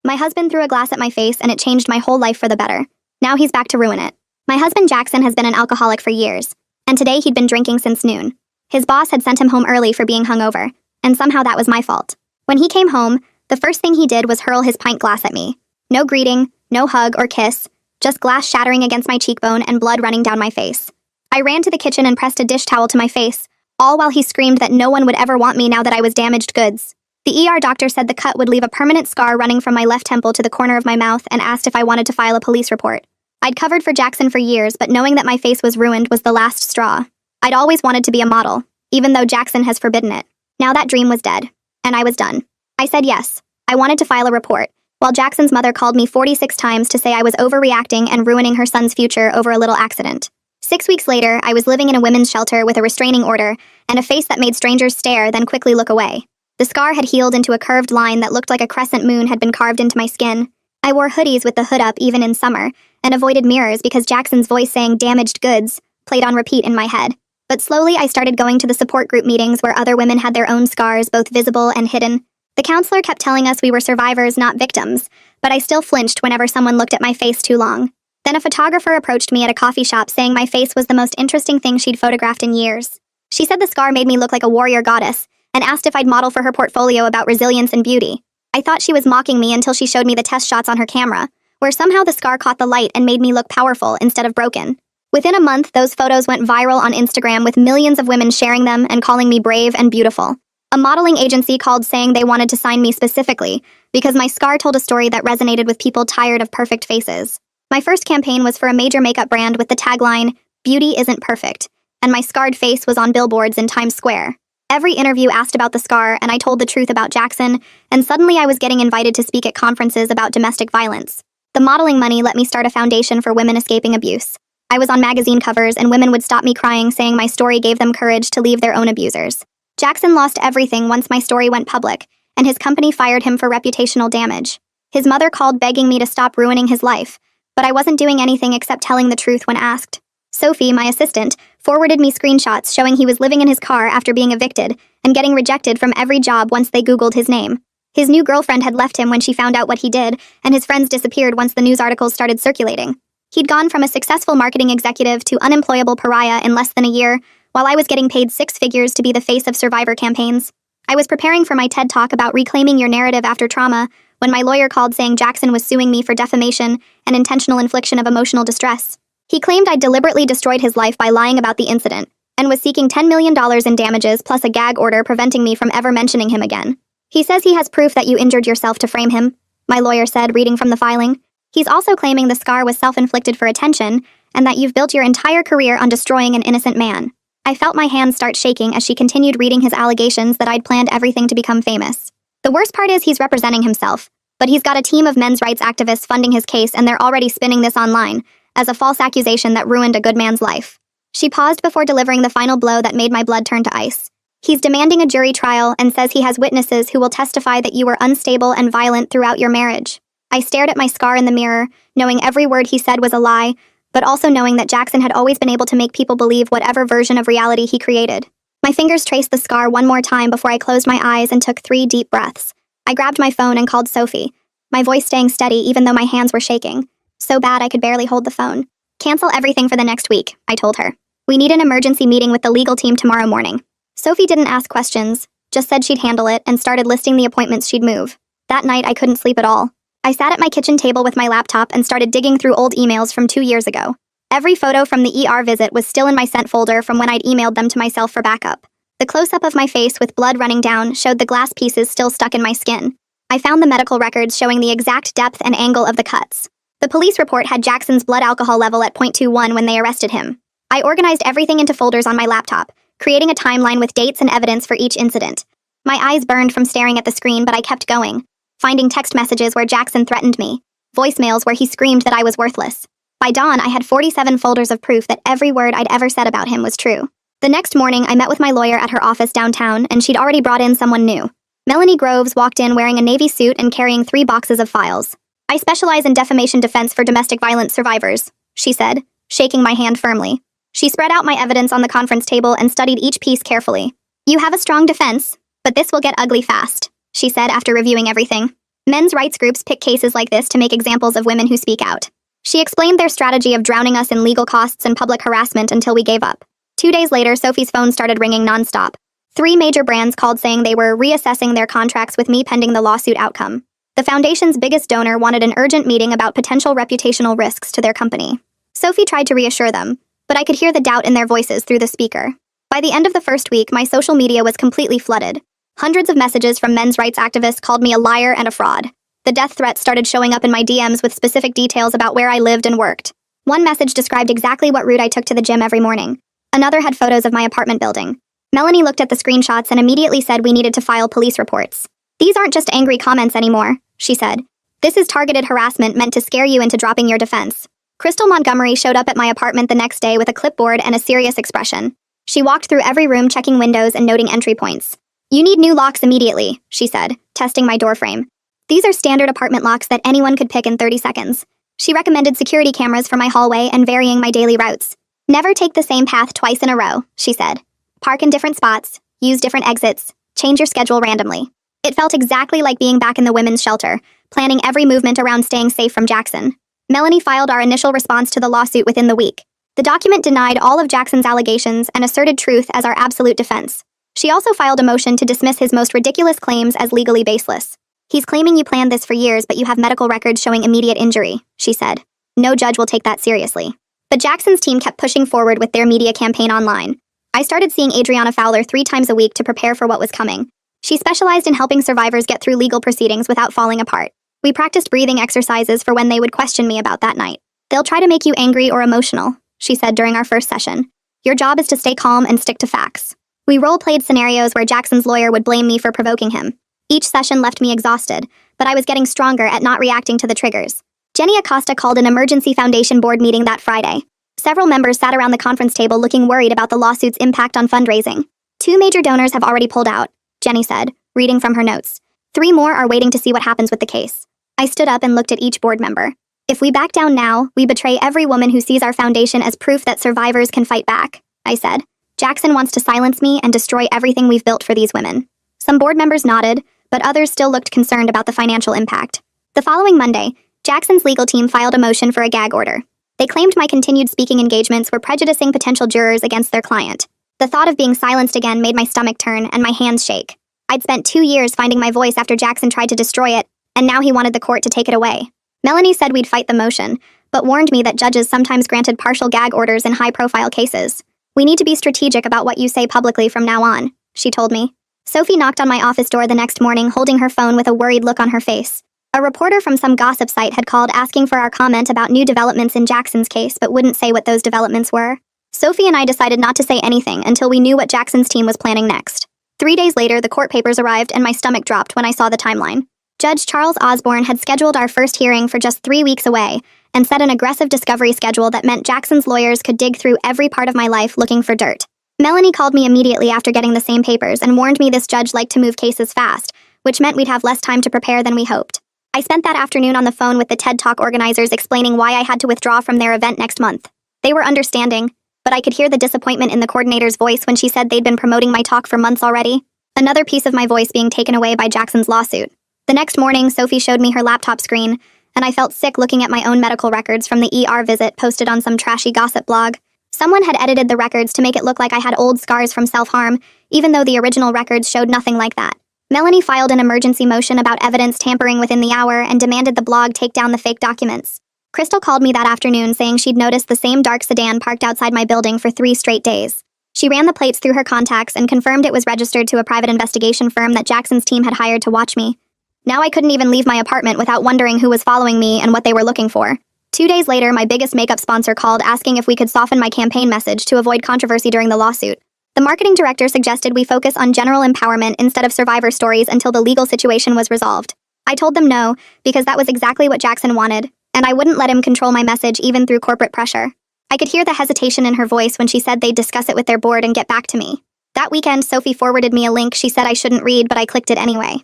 My husband threw a glass at my face and it changed my whole life for the better. Now he's back to ruin it. My husband Jackson has been an alcoholic for years, and today he'd been drinking since noon. His boss had sent him home early for being hungover, and somehow that was my fault. When he came home, the first thing he did was hurl his pint glass at me. No greeting, no hug or kiss, just glass shattering against my cheekbone and blood running down my face. I ran to the kitchen and pressed a dish towel to my face, all while he screamed that no one would ever want me now that I was damaged goods. The ER doctor said the cut would leave a permanent scar running from my left temple to the corner of my mouth and asked if I wanted to file a police report. I'd covered for Jackson for years, but knowing that my face was ruined was the last straw. I'd always wanted to be a model, even though Jackson has forbidden it. Now that dream was dead, and I was done. I said yes. I wanted to file a report, while Jackson's mother called me 46 times to say I was overreacting and ruining her son's future over a little accident. 6 weeks later, I was living in a women's shelter with a restraining order and a face that made strangers stare, then quickly look away. The scar had healed into a curved line that looked like a crescent moon had been carved into my skin. I wore hoodies with the hood up even in summer, and avoided mirrors because Jackson's voice saying "damaged goods" played on repeat in my head. But slowly I started going to the support group meetings where other women had their own scars, both visible and hidden. The counselor kept telling us we were survivors, not victims, but I still flinched whenever someone looked at my face too long. Then a photographer approached me at a coffee shop saying my face was the most interesting thing she'd photographed in years. She said the scar made me look like a warrior goddess, and asked if I'd model for her portfolio about resilience and beauty. I thought she was mocking me until she showed me the test shots on her camera, where somehow the scar caught the light and made me look powerful instead of broken. Within a month, those photos went viral on Instagram with millions of women sharing them and calling me brave and beautiful. A modeling agency called saying they wanted to sign me specifically because my scar told a story that resonated with people tired of perfect faces. My first campaign was for a major makeup brand with the tagline, "Beauty isn't perfect," and my scarred face was on billboards in Times Square. Every interview asked about the scar, and I told the truth about Jackson, and suddenly I was getting invited to speak at conferences about domestic violence. The modeling money let me start a foundation for women escaping abuse. I was on magazine covers, and women would stop me crying, saying my story gave them courage to leave their own abusers. Jackson lost everything once my story went public, and his company fired him for reputational damage. His mother called begging me to stop ruining his life, but I wasn't doing anything except telling the truth when asked. Sophie, my assistant, forwarded me screenshots showing he was living in his car after being evicted and getting rejected from every job once they Googled his name. His new girlfriend had left him when she found out what he did, and his friends disappeared once the news articles started circulating. He'd gone from a successful marketing executive to unemployable pariah in less than a year, while I was getting paid 6 figures to be the face of survivor campaigns. I was preparing for my TED Talk about reclaiming your narrative after trauma when my lawyer called saying Jackson was suing me for defamation and intentional infliction of emotional distress. He claimed I'd deliberately destroyed his life by lying about the incident, and was seeking $10 million in damages plus a gag order preventing me from ever mentioning him again. He says he has proof that you injured yourself to frame him, my lawyer said, reading from the filing. He's also claiming the scar was self-inflicted for attention, and that you've built your entire career on destroying an innocent man. I felt my hands start shaking as she continued reading his allegations that I'd planned everything to become famous. The worst part is he's representing himself, but he's got a team of men's rights activists funding his case, and they're already spinning this online as a false accusation that ruined a good man's life. She paused before delivering the final blow that made my blood turn to ice. He's demanding a jury trial and says he has witnesses who will testify that you were unstable and violent throughout your marriage. I stared at my scar in the mirror, knowing every word he said was a lie, but also knowing that Jackson had always been able to make people believe whatever version of reality he created. My fingers traced the scar one more time before I closed my eyes and took 3 deep breaths. I grabbed my phone and called Sophie, my voice staying steady even though my hands were shaking. So bad I could barely hold the phone. "Cancel everything for the next week," I told her. "We need an emergency meeting with the legal team tomorrow morning." Sophie didn't ask questions, just said she'd handle it and started listing the appointments she'd move. That night I couldn't sleep at all. I sat at my kitchen table with my laptop and started digging through old emails from 2 years ago. Every photo from the ER visit was still in my sent folder from when I'd emailed them to myself for backup. The close-up of my face with blood running down showed the glass pieces still stuck in my skin. I found the medical records showing the exact depth and angle of the cuts. The police report had Jackson's blood alcohol level at 0.21 when they arrested him. I organized everything into folders on my laptop, creating a timeline with dates and evidence for each incident. My eyes burned from staring at the screen, but I kept going, finding text messages where Jackson threatened me, voicemails where he screamed that I was worthless. By dawn, I had 47 folders of proof that every word I'd ever said about him was true. The next morning, I met with my lawyer at her office downtown, and she'd already brought in someone new. Melanie Groves walked in wearing a navy suit and carrying 3 boxes of files. "I specialize in defamation defense for domestic violence survivors," she said, shaking my hand firmly. She spread out my evidence on the conference table and studied each piece carefully. "You have a strong defense, but this will get ugly fast," she said after reviewing everything. Men's rights groups pick cases like this to make examples of women who speak out. She explained their strategy of drowning us in legal costs and public harassment until we gave up. 2 days later, Sophie's phone started ringing nonstop. 3 major brands called saying they were reassessing their contracts with me pending the lawsuit outcome. The foundation's biggest donor wanted an urgent meeting about potential reputational risks to their company. Sophie tried to reassure them, but I could hear the doubt in their voices through the speaker. By the end of the first week, my social media was completely flooded. Hundreds of messages from men's rights activists called me a liar and a fraud. The death threats started showing up in my DMs with specific details about where I lived and worked. One message described exactly what route I took to the gym every morning. Another had photos of my apartment building. Melanie looked at the screenshots and immediately said we needed to file police reports. "These aren't just angry comments anymore," she said. "This is targeted harassment meant to scare you into dropping your defense." Crystal Montgomery showed up at my apartment the next day with a clipboard and a serious expression. She walked through every room checking windows and noting entry points. "You need new locks immediately," she said, testing my door frame. "These are standard apartment locks that anyone could pick in 30 seconds. She recommended security cameras for my hallway and varying my daily routes. "Never take the same path twice in a row," she said. "Park in different spots, use different exits, change your schedule randomly." It felt exactly like being back in the women's shelter, planning every movement around staying safe from Jackson. Melanie filed our initial response to the lawsuit within the week. The document denied all of Jackson's allegations and asserted truth as our absolute defense. She also filed a motion to dismiss his most ridiculous claims as legally baseless. "He's claiming you planned this for years, but you have medical records showing immediate injury," she said. "No judge will take that seriously." But Jackson's team kept pushing forward with their media campaign online. I started seeing Adriana Fowler 3 times a week to prepare for what was coming. She specialized in helping survivors get through legal proceedings without falling apart. We practiced breathing exercises for when they would question me about that night. "They'll try to make you angry or emotional," she said during our first session. "Your job is to stay calm and stick to facts." We role-played scenarios where Jackson's lawyer would blame me for provoking him. Each session left me exhausted, but I was getting stronger at not reacting to the triggers. Jenny Acosta called an emergency foundation board meeting that Friday. Several members sat around the conference table looking worried about the lawsuit's impact on fundraising. 2 major donors have already pulled out, Jenny said, reading from her notes. 3 more are waiting to see what happens with the case. I stood up and looked at each board member. "If we back down now, we betray every woman who sees our foundation as proof that survivors can fight back," I said. "Jackson wants to silence me and destroy everything we've built for these women." Some board members nodded, but others still looked concerned about the financial impact. The following Monday, Jackson's legal team filed a motion for a gag order. They claimed my continued speaking engagements were prejudicing potential jurors against their client. The thought of being silenced again made my stomach turn and my hands shake. I'd spent 2 years finding my voice after Jackson tried to destroy it, and now he wanted the court to take it away. Melanie said we'd fight the motion, but warned me that judges sometimes granted partial gag orders in high-profile cases. "We need to be strategic about what you say publicly from now on," she told me. Sophie knocked on my office door the next morning, holding her phone with a worried look on her face. A reporter from some gossip site had called asking for our comment about new developments in Jackson's case, but wouldn't say what those developments were. Sophie and I decided not to say anything until we knew what Jackson's team was planning next. 3 days later, the court papers arrived and my stomach dropped when I saw the timeline. Judge Charles Osborne had scheduled our first hearing for just 3 weeks away and set an aggressive discovery schedule that meant Jackson's lawyers could dig through every part of my life looking for dirt. Melanie called me immediately after getting the same papers and warned me this judge liked to move cases fast, which meant we'd have less time to prepare than we hoped. I spent that afternoon on the phone with the TED Talk organizers explaining why I had to withdraw from their event next month. They were understanding, but I could hear the disappointment in the coordinator's voice when she said they'd been promoting my talk for months already. Another piece of my voice being taken away by Jackson's lawsuit. The next morning, Sophie showed me her laptop screen, and I felt sick looking at my own medical records from the ER visit posted on some trashy gossip blog. Someone had edited the records to make it look like I had old scars from self-harm, even though the original records showed nothing like that. Melanie filed an emergency motion about evidence tampering within the hour and demanded the blog take down the fake documents. Crystal called me that afternoon saying she'd noticed the same dark sedan parked outside my building for 3 straight days. She ran the plates through her contacts and confirmed it was registered to a private investigation firm that Jackson's team had hired to watch me. Now I couldn't even leave my apartment without wondering who was following me and what they were looking for. 2 days later, my biggest makeup sponsor called asking if we could soften my campaign message to avoid controversy during the lawsuit. The marketing director suggested we focus on general empowerment instead of survivor stories until the legal situation was resolved. I told them no, because that was exactly what Jackson wanted, and I wouldn't let him control my message even through corporate pressure. I could hear the hesitation in her voice when she said they'd discuss it with their board and get back to me. That weekend, Sophie forwarded me a link she said I shouldn't read, but I clicked it anyway.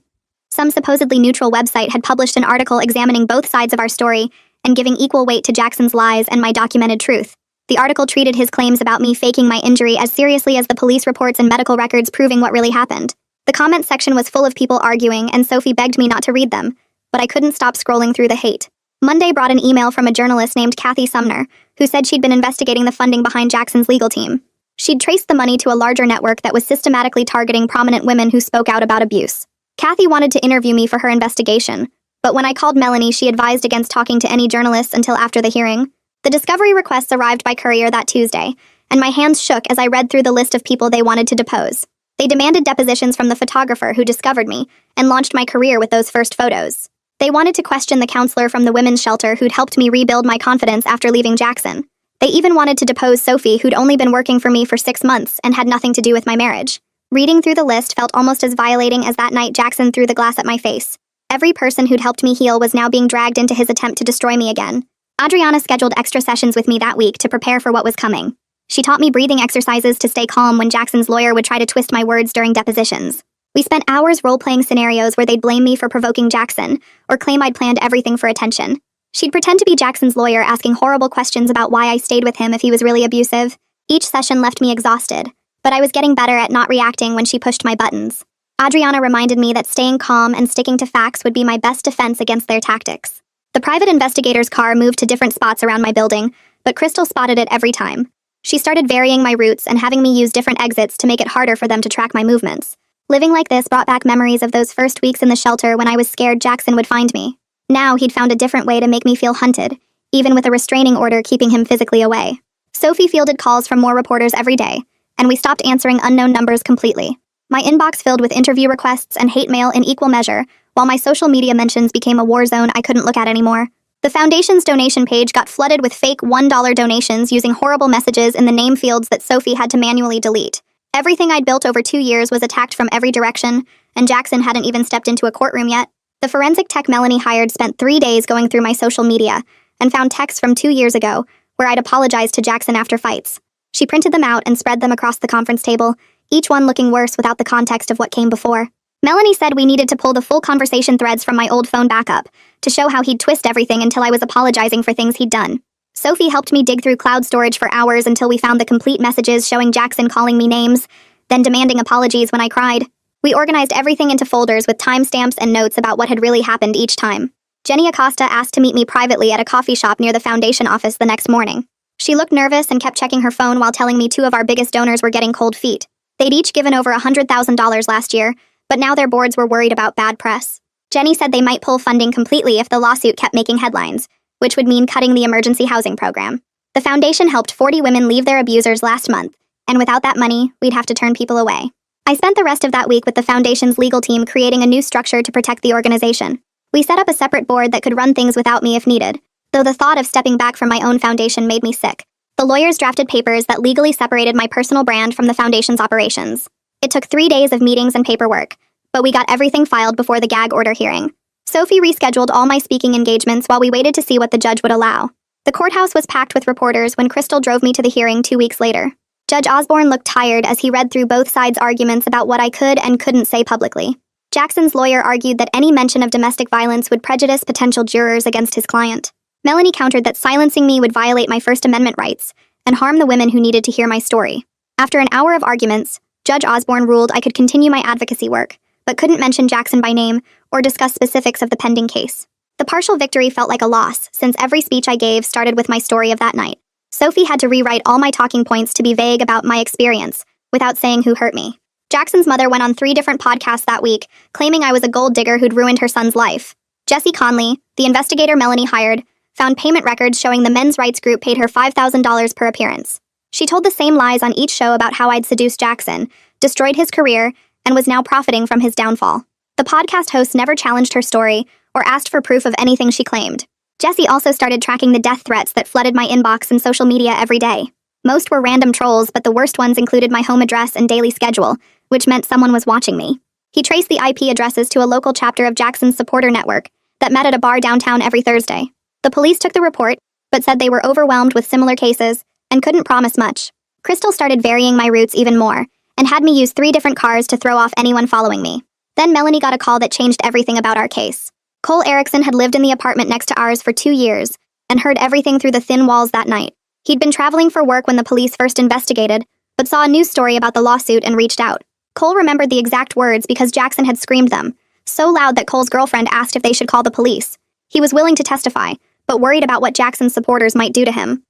Some supposedly neutral website had published an article examining both sides of our story and giving equal weight to Jackson's lies and my documented truth. The article treated his claims about me faking my injury as seriously as the police reports and medical records proving what really happened. The comment section was full of people arguing, and Sophie begged me not to read them. but I couldn't stop scrolling through the hate. Monday brought an email from a journalist named Kathy Sumner, who said she'd been investigating the funding behind Jackson's legal team. She'd traced the money to a larger network that was systematically targeting prominent women who spoke out about abuse. Kathy wanted to interview me for her investigation, but when I called Melanie, she advised against talking to any journalists until after the hearing. The discovery requests arrived by courier that Tuesday, and my hands shook as I read through the list of people they wanted to depose. They demanded depositions from the photographer who discovered me and launched my career with those first photos. They wanted to question the counselor from the women's shelter who'd helped me rebuild my confidence after leaving Jackson. They even wanted to depose Sophie, who'd only been working for me for 6 months and had nothing to do with my marriage. Reading through the list felt almost as violating as that night Jackson threw the glass at my face. Every person who'd helped me heal was now being dragged into his attempt to destroy me again. Adriana scheduled extra sessions with me that week to prepare for what was coming. She taught me breathing exercises to stay calm when Jackson's lawyer would try to twist my words during depositions. We spent hours role-playing scenarios where they'd blame me for provoking Jackson or claim I'd planned everything for attention. She'd pretend to be Jackson's lawyer, asking horrible questions about why I stayed with him if he was really abusive. Each session left me exhausted, but I was getting better at not reacting when she pushed my buttons. Adriana reminded me that staying calm and sticking to facts would be my best defense against their tactics. The private investigator's car moved to different spots around my building, but Crystal spotted it every time. She started varying my routes and having me use different exits to make it harder for them to track my movements. Living like this brought back memories of those first weeks in the shelter when I was scared Jackson would find me. Now he'd found a different way to make me feel hunted, even with a restraining order keeping him physically away. Sophie fielded calls from more reporters every day, and we stopped answering unknown numbers completely. My inbox filled with interview requests and hate mail in equal measure, while my social media mentions became a war zone I couldn't look at anymore. The foundation's donation page got flooded with fake $1 donations using horrible messages in the name fields that Sophie had to manually delete. Everything I'd built over 2 years was attacked from every direction, and Jackson hadn't even stepped into a courtroom yet. The forensic tech Melanie hired spent 3 days going through my social media and found texts from 2 years ago where I'd apologized to Jackson after fights. She printed them out and spread them across the conference table, each one looking worse without the context of what came before. Melanie said we needed to pull the full conversation threads from my old phone backup to show how he'd twist everything until I was apologizing for things he'd done. Sophie helped me dig through cloud storage for hours until we found the complete messages showing Jackson calling me names, then demanding apologies when I cried. We organized everything into folders with timestamps and notes about what had really happened each time. Jenny Acosta asked to meet me privately at a coffee shop near the foundation office the next morning. She looked nervous and kept checking her phone while telling me 2 of our biggest donors were getting cold feet. They'd each given over $100,000 last year, but now their boards were worried about bad press. Jenny said they might pull funding completely if the lawsuit kept making headlines, which would mean cutting the emergency housing program. The foundation helped 40 women leave their abusers last month, and without that money, we'd have to turn people away. I spent the rest of that week with the foundation's legal team creating a new structure to protect the organization. We set up a separate board that could run things without me if needed, though the thought of stepping back from my own foundation made me sick. The lawyers drafted papers that legally separated my personal brand from the foundation's operations. It took 3 days of meetings and paperwork, but we got everything filed before the gag order hearing. Sophie rescheduled all my speaking engagements while we waited to see what the judge would allow. The courthouse was packed with reporters when Crystal drove me to the hearing 2 weeks later. Judge Osborne looked tired as he read through both sides' arguments about what I could and couldn't say publicly. Jackson's lawyer argued that any mention of domestic violence would prejudice potential jurors against his client. Melanie countered that silencing me would violate my First Amendment rights and harm the women who needed to hear my story. After an hour of arguments, Judge Osborne ruled I could continue my advocacy work, but couldn't mention Jackson by name or discuss specifics of the pending case. The partial victory felt like a loss, since every speech I gave started with my story of that night. Sophie had to rewrite all my talking points to be vague about my experience, without saying who hurt me. Jackson's mother went on 3 different podcasts that week, claiming I was a gold digger who'd ruined her son's life. Jessie Conley, the investigator Melanie hired, found payment records showing the men's rights group paid her $5,000 per appearance. She told the same lies on each show about how I'd seduced Jackson, destroyed his career, and was now profiting from his downfall. The podcast host never challenged her story or asked for proof of anything she claimed. Jessie also started tracking the death threats that flooded my inbox and social media every day. Most were random trolls, but the worst ones included my home address and daily schedule, which meant someone was watching me. He traced the IP addresses to a local chapter of Jackson's supporter network that met at a bar downtown every Thursday. The police took the report, but said they were overwhelmed with similar cases and couldn't promise much. Crystal started varying my routes even more, and had me use 3 different cars to throw off anyone following me. Then Melanie got a call that changed everything about our case. Cole Erickson had lived in the apartment next to ours for 2 years, and heard everything through the thin walls that night. He'd been traveling for work when the police first investigated, but saw a news story about the lawsuit and reached out. Cole remembered the exact words because Jackson had screamed them, so loud that Cole's girlfriend asked if they should call the police. He was willing to testify, but worried about what Jackson's supporters might do to him.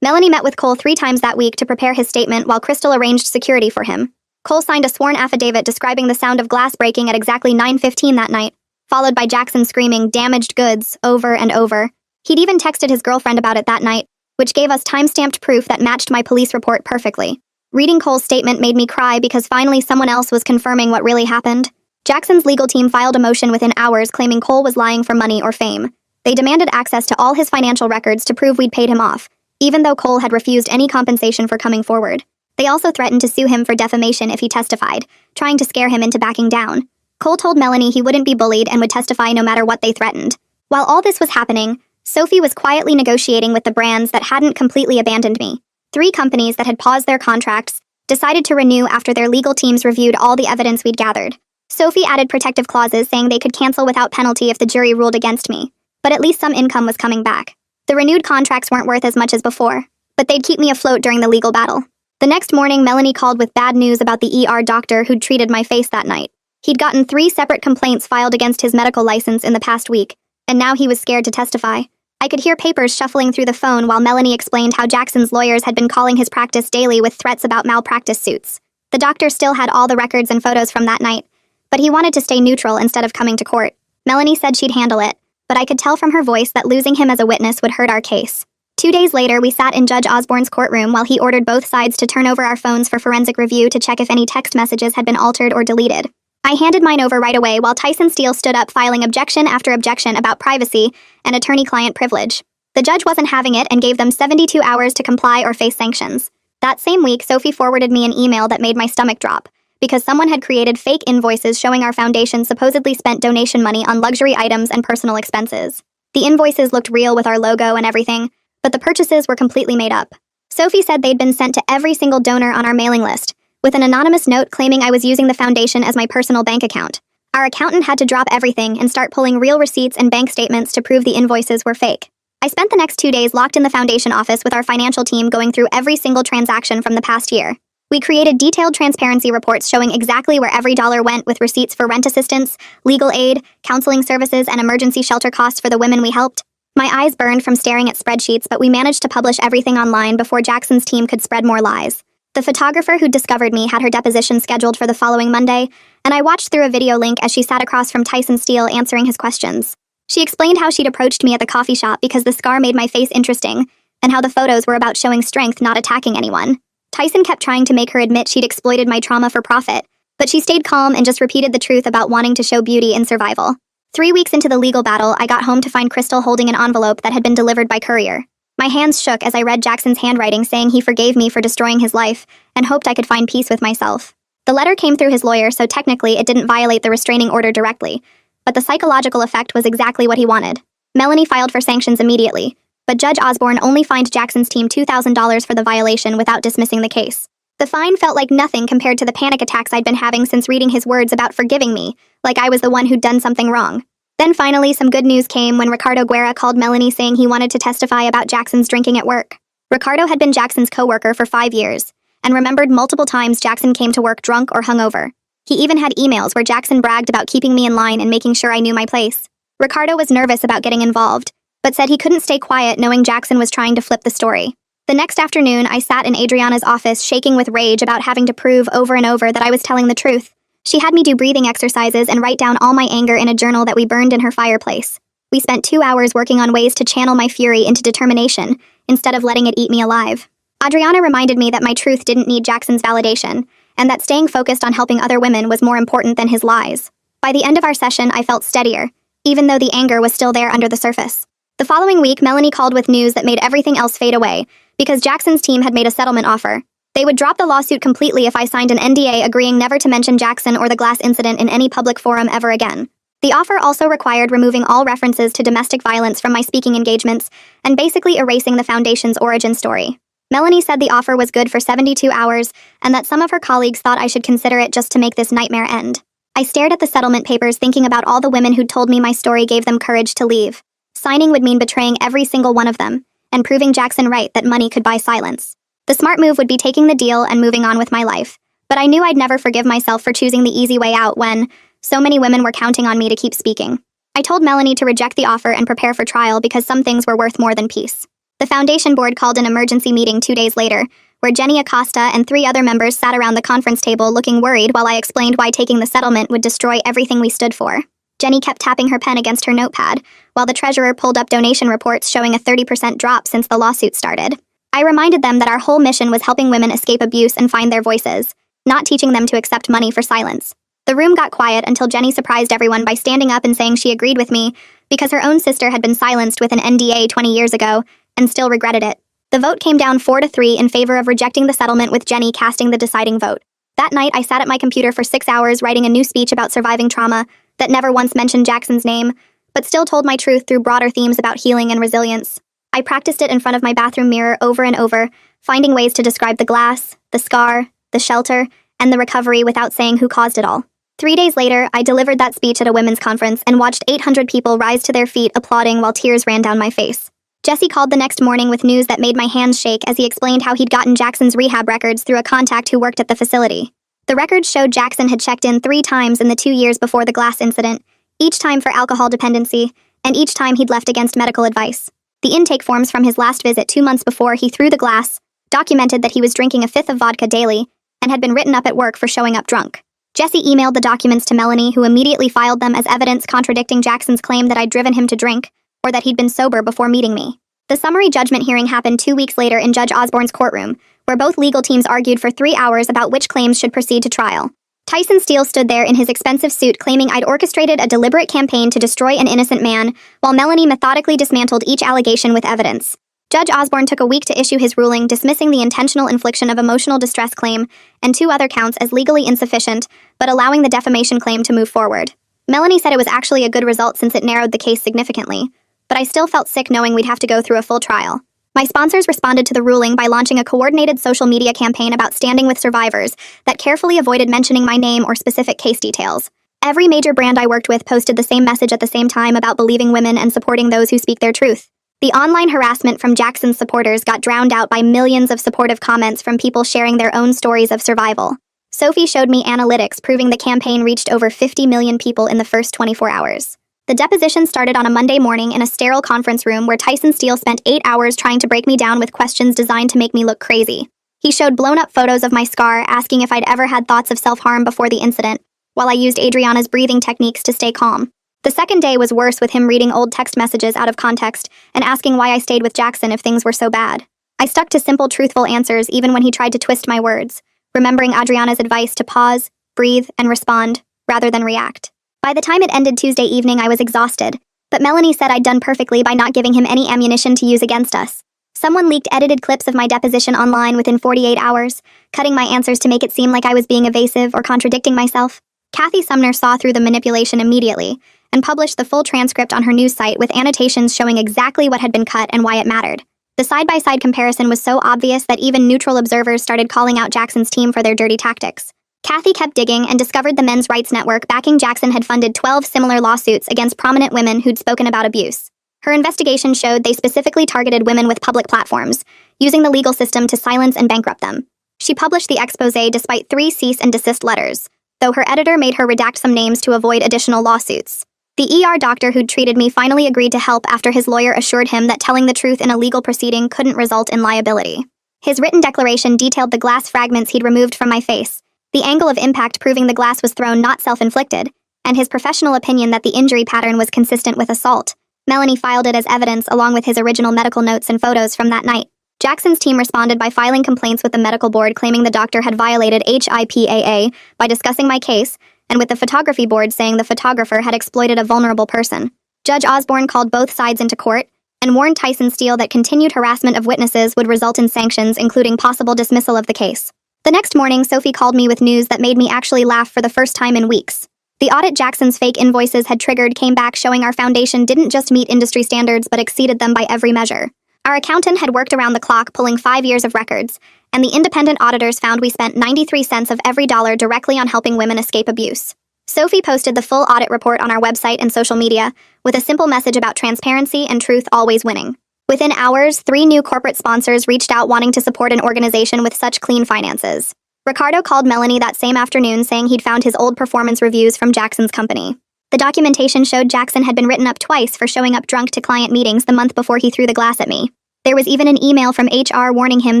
Melanie met with Cole 3 times that week to prepare his statement while Crystal arranged security for him. Cole signed a sworn affidavit describing the sound of glass breaking at exactly 9:15 that night, followed by Jackson screaming "damaged goods" over and over. He'd even texted his girlfriend about it that night, which gave us time-stamped proof that matched my police report perfectly. Reading Cole's statement made me cry because finally someone else was confirming what really happened. Jackson's legal team filed a motion within hours claiming Cole was lying for money or fame. They demanded access to all his financial records to prove we'd paid him off, even though Cole had refused any compensation for coming forward. They also threatened to sue him for defamation if he testified, trying to scare him into backing down. Cole told Melanie he wouldn't be bullied and would testify no matter what they threatened. While all this was happening, Sophie was quietly negotiating with the brands that hadn't completely abandoned me. 3 companies that had paused their contracts decided to renew after their legal teams reviewed all the evidence we'd gathered. Sophie added protective clauses saying they could cancel without penalty if the jury ruled against me, but at least some income was coming back. The renewed contracts weren't worth as much as before, but they'd keep me afloat during the legal battle. The next morning, Melanie called with bad news about the ER doctor who'd treated my face that night. He'd gotten 3 separate complaints filed against his medical license in the past week, and now he was scared to testify. I could hear papers shuffling through the phone while Melanie explained how Jackson's lawyers had been calling his practice daily with threats about malpractice suits. The doctor still had all the records and photos from that night, but he wanted to stay neutral instead of coming to court. Melanie said she'd handle it, but I could tell from her voice that losing him as a witness would hurt our case. 2 days later, we sat in Judge Osborne's courtroom while he ordered both sides to turn over our phones for forensic review to check if any text messages had been altered or deleted. I handed mine over right away while Tyson Steele stood up filing objection after objection about privacy and attorney-client privilege. The judge wasn't having it and gave them 72 hours to comply or face sanctions. That same week, Sophie forwarded me an email that made my stomach drop, because someone had created fake invoices showing our foundation supposedly spent donation money on luxury items and personal expenses. The invoices looked real with our logo and everything, but the purchases were completely made up. Sophie said they'd been sent to every single donor on our mailing list, with an anonymous note claiming I was using the foundation as my personal bank account. Our accountant had to drop everything and start pulling real receipts and bank statements to prove the invoices were fake. I spent the next 2 days locked in the foundation office with our financial team going through every single transaction from the past year. We created detailed transparency reports showing exactly where every dollar went with receipts for rent assistance, legal aid, counseling services, and emergency shelter costs for the women we helped. My eyes burned from staring at spreadsheets, but we managed to publish everything online before Jackson's team could spread more lies. The photographer who discovered me had her deposition scheduled for the following Monday, and I watched through a video link as she sat across from Tyson Steele answering his questions. She explained how she'd approached me at the coffee shop because the scar made my face interesting, and how the photos were about showing strength, not attacking anyone. Tyson kept trying to make her admit she'd exploited my trauma for profit, but she stayed calm and just repeated the truth about wanting to show beauty in survival. 3 weeks into the legal battle, I got home to find Crystal holding an envelope that had been delivered by courier. My hands shook as I read Jackson's handwriting saying he forgave me for destroying his life and hoped I could find peace with myself. The letter came through his lawyer, so technically it didn't violate the restraining order directly, but the psychological effect was exactly what he wanted. Melanie filed for sanctions immediately, but Judge Osborne only fined Jackson's team $2,000 for the violation without dismissing the case. The fine felt like nothing compared to the panic attacks I'd been having since reading his words about forgiving me, like I was the one who'd done something wrong. Then finally, some good news came when Ricardo Guerra called Melanie saying he wanted to testify about Jackson's drinking at work. Ricardo had been Jackson's co-worker for 5 years, and remembered multiple times Jackson came to work drunk or hungover. He even had emails where Jackson bragged about keeping me in line and making sure I knew my place. Ricardo was nervous about getting involved, but said he couldn't stay quiet knowing Jackson was trying to flip the story. The next afternoon, I sat in Adriana's office shaking with rage about having to prove over and over that I was telling the truth. She had me do breathing exercises and write down all my anger in a journal that we burned in her fireplace. We spent 2 hours working on ways to channel my fury into determination, instead of letting it eat me alive. Adriana reminded me that my truth didn't need Jackson's validation, and that staying focused on helping other women was more important than his lies. By the end of our session, I felt steadier, even though the anger was still there under the surface. The following week, Melanie called with news that made everything else fade away, because Jackson's team had made a settlement offer. They would drop the lawsuit completely if I signed an NDA agreeing never to mention Jackson or the glass incident in any public forum ever again. The offer also required removing all references to domestic violence from my speaking engagements and basically erasing the foundation's origin story. Melanie said the offer was good for 72 hours and that some of her colleagues thought I should consider it just to make this nightmare end. I stared at the settlement papers thinking about all the women who'd told me my story gave them courage to leave. Signing would mean betraying every single one of them and proving Jackson right that money could buy silence. The smart move would be taking the deal and moving on with my life, but I knew I'd never forgive myself for choosing the easy way out when, So many women were counting on me to keep speaking. I told Melanie to reject the offer and prepare for trial because some things were worth more than peace. The foundation board called an emergency meeting 2 days later, where Jenny Acosta and 3 other members sat around the conference table looking worried while I explained why taking the settlement would destroy everything we stood for. Jenny kept tapping her pen against her notepad, while the treasurer pulled up donation reports showing a 30% drop since the lawsuit started. I reminded them that our whole mission was helping women escape abuse and find their voices, not teaching them to accept money for silence. The room got quiet until Jenny surprised everyone by standing up and saying she agreed with me because her own sister had been silenced with an NDA 20 years ago and still regretted it. The vote came down 4-3 in favor of rejecting the settlement, with Jenny casting the deciding vote. That night, I sat at my computer for 6 hours writing a new speech about surviving trauma that never once mentioned Jackson's name, but still told my truth through broader themes about healing and resilience. I practiced it in front of my bathroom mirror over and over, finding ways to describe the glass, the scar, the shelter, and the recovery without saying who caused it all. 3 days later, I delivered that speech at a women's conference and watched 800 people rise to their feet applauding while tears ran down my face. Jesse called the next morning with news that made my hands shake as he explained how he'd gotten Jackson's rehab records through a contact who worked at the facility. The records showed Jackson had checked in 3 times in the 2 years before the glass incident, each time for alcohol dependency, and each time he'd left against medical advice. The intake forms from his last visit 2 months before he threw the glass documented that he was drinking a fifth of vodka daily and had been written up at work for showing up drunk. Jesse emailed the documents to Melanie, who immediately filed them as evidence contradicting Jackson's claim that I'd driven him to drink, or that he'd been sober before meeting me. The summary judgment hearing happened 2 weeks later in Judge Osborne's courtroom, where both legal teams argued for 3 hours about which claims should proceed to trial. Tyson Steele stood there in his expensive suit claiming I'd orchestrated a deliberate campaign to destroy an innocent man, while Melanie methodically dismantled each allegation with evidence. Judge Osborne took a week to issue his ruling, dismissing the intentional infliction of emotional distress claim and 2 other counts as legally insufficient, but allowing the defamation claim to move forward. Melanie said it was actually a good result since it narrowed the case significantly, but I still felt sick knowing we'd have to go through a full trial. My sponsors responded to the ruling by launching a coordinated social media campaign about standing with survivors that carefully avoided mentioning my name or specific case details. Every major brand I worked with posted the same message at the same time about believing women and supporting those who speak their truth. The online harassment from Jackson's supporters got drowned out by millions of supportive comments from people sharing their own stories of survival. Sophie showed me analytics proving the campaign reached over 50 million people in the first 24 hours. The deposition started on a Monday morning in a sterile conference room where Tyson Steele spent 8 hours trying to break me down with questions designed to make me look crazy. He showed blown-up photos of my scar, asking if I'd ever had thoughts of self-harm before the incident, while I used Adriana's breathing techniques to stay calm. The second day was worse, with him reading old text messages out of context and asking why I stayed with Jackson if things were so bad. I stuck to simple, truthful answers even when he tried to twist my words, remembering Adriana's advice to pause, breathe, and respond, rather than react. By the time it ended Tuesday evening, I was exhausted, but Melanie said I'd done perfectly by not giving him any ammunition to use against us. Someone leaked edited clips of my deposition online within 48 hours, cutting my answers to make it seem like I was being evasive or contradicting myself. Kathy Sumner saw through the manipulation immediately and published the full transcript on her news site with annotations showing exactly what had been cut and why it mattered. The side-by-side comparison was so obvious that even neutral observers started calling out Jackson's team for their dirty tactics. Kathy kept digging and discovered the Men's Rights Network backing Jackson had funded 12 similar lawsuits against prominent women who'd spoken about abuse. Her investigation showed they specifically targeted women with public platforms, using the legal system to silence and bankrupt them. She published the expose despite 3 cease and desist letters, though her editor made her redact some names to avoid additional lawsuits. The ER doctor who'd treated me finally agreed to help after his lawyer assured him that telling the truth in a legal proceeding couldn't result in liability. His written declaration detailed the glass fragments he'd removed from my face, the angle of impact proving the glass was thrown not self-inflicted, and his professional opinion that the injury pattern was consistent with assault. Melanie filed it as evidence along with his original medical notes and photos from that night. Jackson's team responded by filing complaints with the medical board claiming the doctor had violated HIPAA by discussing my case, and with the photography board saying the photographer had exploited a vulnerable person. Judge Osborne called both sides into court and warned Tyson Steele that continued harassment of witnesses would result in sanctions, including possible dismissal of the case. The next morning, Sophie called me with news that made me actually laugh for the first time in weeks. The audit Jackson's fake invoices had triggered came back showing our foundation didn't just meet industry standards but exceeded them by every measure. Our accountant had worked around the clock pulling 5 years of records, and the independent auditors found we spent 93 cents of every dollar directly on helping women escape abuse. Sophie posted the full audit report on our website and social media, with a simple message about transparency and truth always winning. Within hours, 3 new corporate sponsors reached out wanting to support an organization with such clean finances. Ricardo called Melanie that same afternoon saying he'd found his old performance reviews from Jackson's company. The documentation showed Jackson had been written up twice for showing up drunk to client meetings the month before he threw the glass at me. There was even an email from HR warning him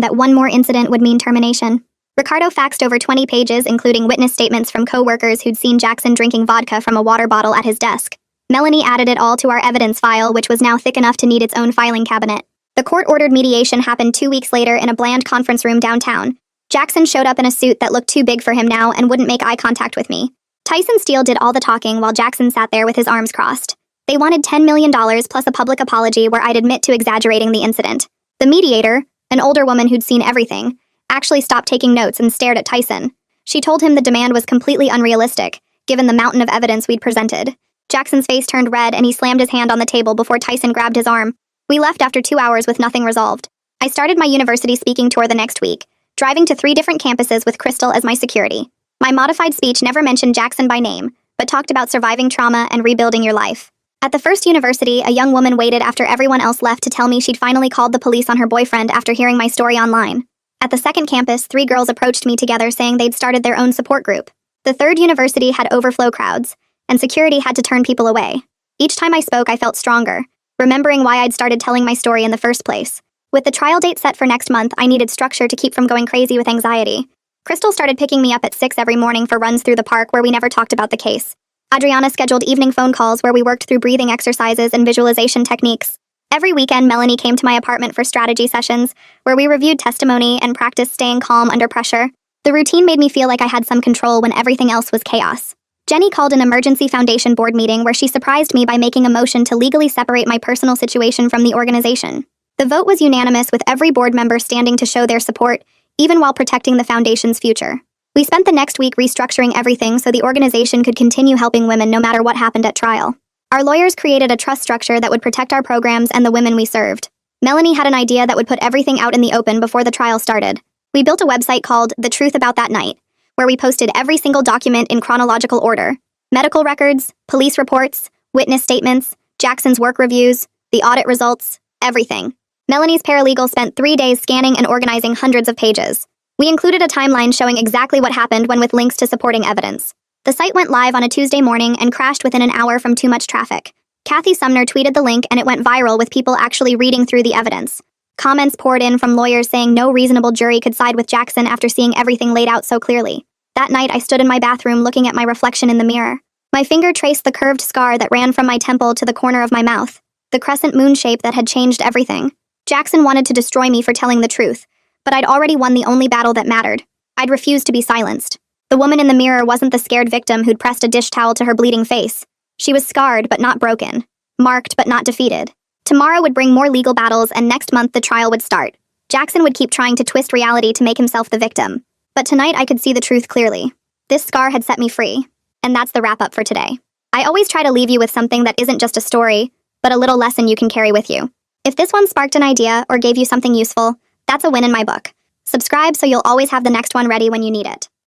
that one more incident would mean termination. Ricardo faxed over 20 pages, including witness statements from co-workers who'd seen Jackson drinking vodka from a water bottle at his desk. Melanie added it all to our evidence file, which was now thick enough to need its own filing cabinet. The court-ordered mediation happened 2 weeks later in a bland conference room downtown. Jackson showed up in a suit that looked too big for him now and wouldn't make eye contact with me. Tyson Steele did all the talking while Jackson sat there with his arms crossed. They wanted $10 million plus a public apology where I'd admit to exaggerating the incident. The mediator, an older woman who'd seen everything, actually stopped taking notes and stared at Tyson. She told him the demand was completely unrealistic, given the mountain of evidence we'd presented. Jackson's face turned red and he slammed his hand on the table before Tyson grabbed his arm. We left after 2 hours with nothing resolved. I started my university speaking tour the next week, driving to 3 different campuses with Crystal as my security. My modified speech never mentioned Jackson by name, but talked about surviving trauma and rebuilding your life. At the first university, a young woman waited after everyone else left to tell me she'd finally called the police on her boyfriend after hearing my story online. At the second campus, 3 girls approached me together saying they'd started their own support group. The third university had overflow crowds, and security had to turn people away. Each time I spoke, I felt stronger, remembering why I'd started telling my story in the first place. With the trial date set for next month, I needed structure to keep from going crazy with anxiety. Crystal started picking me up at 6 every morning for runs through the park where we never talked about the case. Adriana scheduled evening phone calls where we worked through breathing exercises and visualization techniques. Every weekend, Melanie came to my apartment for strategy sessions, where we reviewed testimony and practiced staying calm under pressure. The routine made me feel like I had some control when everything else was chaos. Jenny called an emergency foundation board meeting where she surprised me by making a motion to legally separate my personal situation from the organization. The vote was unanimous, with every board member standing to show their support, even while protecting the foundation's future. We spent the next week restructuring everything so the organization could continue helping women no matter what happened at trial. Our lawyers created a trust structure that would protect our programs and the women we served. Melanie had an idea that would put everything out in the open before the trial started. We built a website called The Truth About That Night, where we posted every single document in chronological order: medical records, police reports, witness statements, Jackson's work reviews, the audit results, everything. Melanie's paralegal spent 3 days scanning and organizing hundreds of pages. We included a timeline showing exactly what happened with links to supporting evidence. The site went live on a Tuesday morning and crashed within an hour from too much traffic. Kathy Sumner tweeted the link and it went viral, with people actually reading through the evidence. Comments poured in from lawyers saying no reasonable jury could side with Jackson after seeing everything laid out so clearly. That night, I stood in my bathroom looking at my reflection in the mirror. My finger traced the curved scar that ran from my temple to the corner of my mouth, the crescent moon shape that had changed everything. Jackson wanted to destroy me for telling the truth, but I'd already won the only battle that mattered. I'd refused to be silenced. The woman in the mirror wasn't the scared victim who'd pressed a dish towel to her bleeding face. She was scarred but not broken, marked but not defeated. Tomorrow would bring more legal battles, and next month the trial would start. Jackson would keep trying to twist reality to make himself the victim. But tonight I could see the truth clearly. This scar had set me free. And that's the wrap-up for today. I always try to leave you with something that isn't just a story, but a little lesson you can carry with you. If this one sparked an idea or gave you something useful, that's a win in my book. Subscribe so you'll always have the next one ready when you need it.